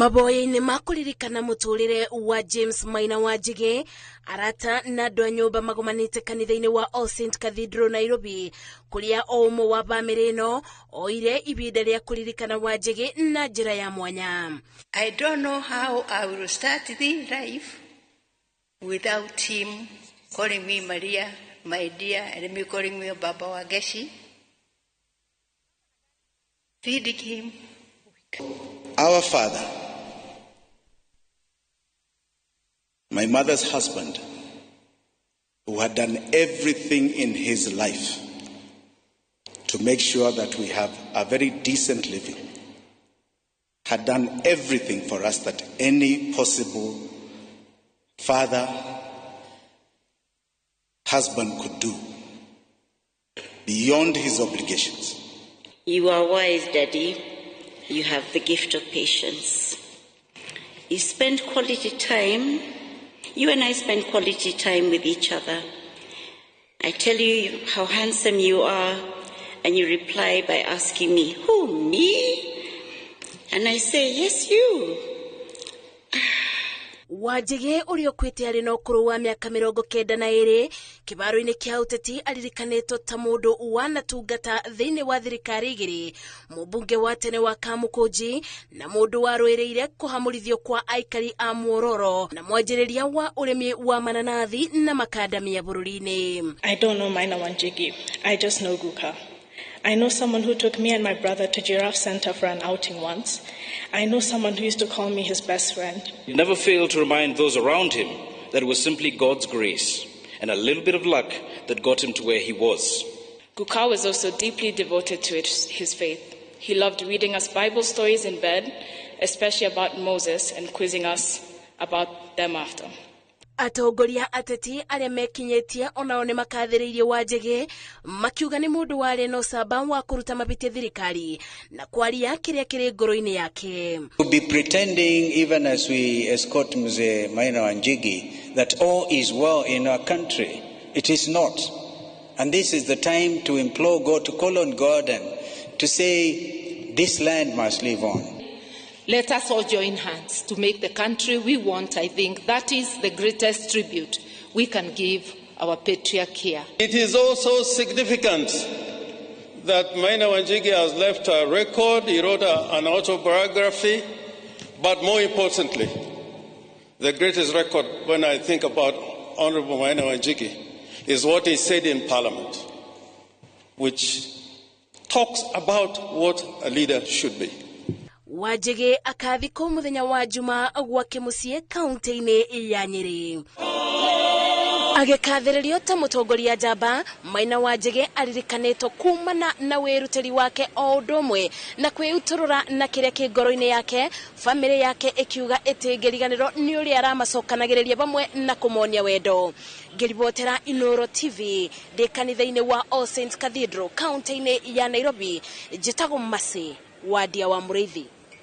Mahoya-inĩ ma kũririkana mũtũrĩre wa James Maina Wanjigi, arata na andũ a nyũmba magomanĩte kanitha-inĩ wa All Saints Cathedral Naiorbi, kũrĩa o ũmwe wa bamĩrĩ ĩno oire ibinda rĩa kũririkana Wanjigi na njĩra ya mwanya. I don't know how I will start this life without him calling me Maria, my dear, and me calling me Baba Wageshi. Feeding him. Our father, my mother's husband, who had done everything in his life to make sure that we have a very decent living, had done everything for us that any possible father, husband could do, beyond his obligations. You are wise, Daddy. You have the gift of patience. You spend quality time. You and I spend quality time with each other. I tell you how handsome you are, and you reply by asking me, who, me? And I say, yes, you. Wanjigi ũrĩa ũkuĩte arĩ na ũkũrũ wa mĩaka 92 kĩbaro-inĩ kĩa ũteti aririkanĩtwo ta mũndũ wanatungata thĩinĩ wa thirikari igĩrĩ, mũmbunge wa tene wa Kamukunji na mũndũ warũĩrĩire kũhamũrithio kwa aikari a Muororo na mwanjĩrĩria wa ũrĩmi wa mananathi na makadamia bũrũri-inĩ. I don't know Maina Wanjigi. I just know Guka. I know someone who took me and my brother to Giraffe Center for an outing once. I know someone who used to call me his best friend. He never failed to remind those around him that it was simply God's grace and a little bit of luck that got him to where he was. Guka was also deeply devoted to his faith. He loved reading us Bible stories in bed, especially about Moses, and quizzing us about them after. Atongoria ateti arĩa mekinyĩtie onao nĩ makathĩrĩirie Wanjigi makiuga nĩ mũndũ warĩ na ũcamba wa kũruta mabĩtia thirikari na kwaria kĩrĩa kĩrĩ ngoro-inĩ yake. To be pretending, even as we escort Mzee Maina Wanjigi, that all is well in our country. It is not. And this is the time to implore God, to call on God and to say this land must live on. Let us all join hands to make the country we want. I think that is the greatest tribute we can give our patriarch here. It is also significant that Maina Wanjigi has left a record. He wrote an autobiography, but more importantly, the greatest record when I think about Honorable Maina Wanjigi is what he said in Parliament, which talks about what a leader should be. Wanjigi akathikwo mũthenya wa Juma gwake mũciĩ kaunti-inĩ ya Nyeri. Agĩkathĩrĩrio ta mũtongoria njamba, Maina Wanjigi aririkanĩtwo kumana na wĩrutĩri wake o ũndũ ũmwe na kwĩutũrũra na kĩrĩa kĩ ngoro-inĩ yake, bamĩrĩ yake ĩkiuga ĩtĩngĩriganĩrwo nĩ ũrĩa aramacokanagĩrĩria bamwe na kũmonia wendo. Ngĩribotera Inoro TV ndĩ kanitha-inĩ wa All Saints Cathedral kaunti-inĩ ya Nairobi, njĩtagwo Masi Wadia wa Mũrĩithi.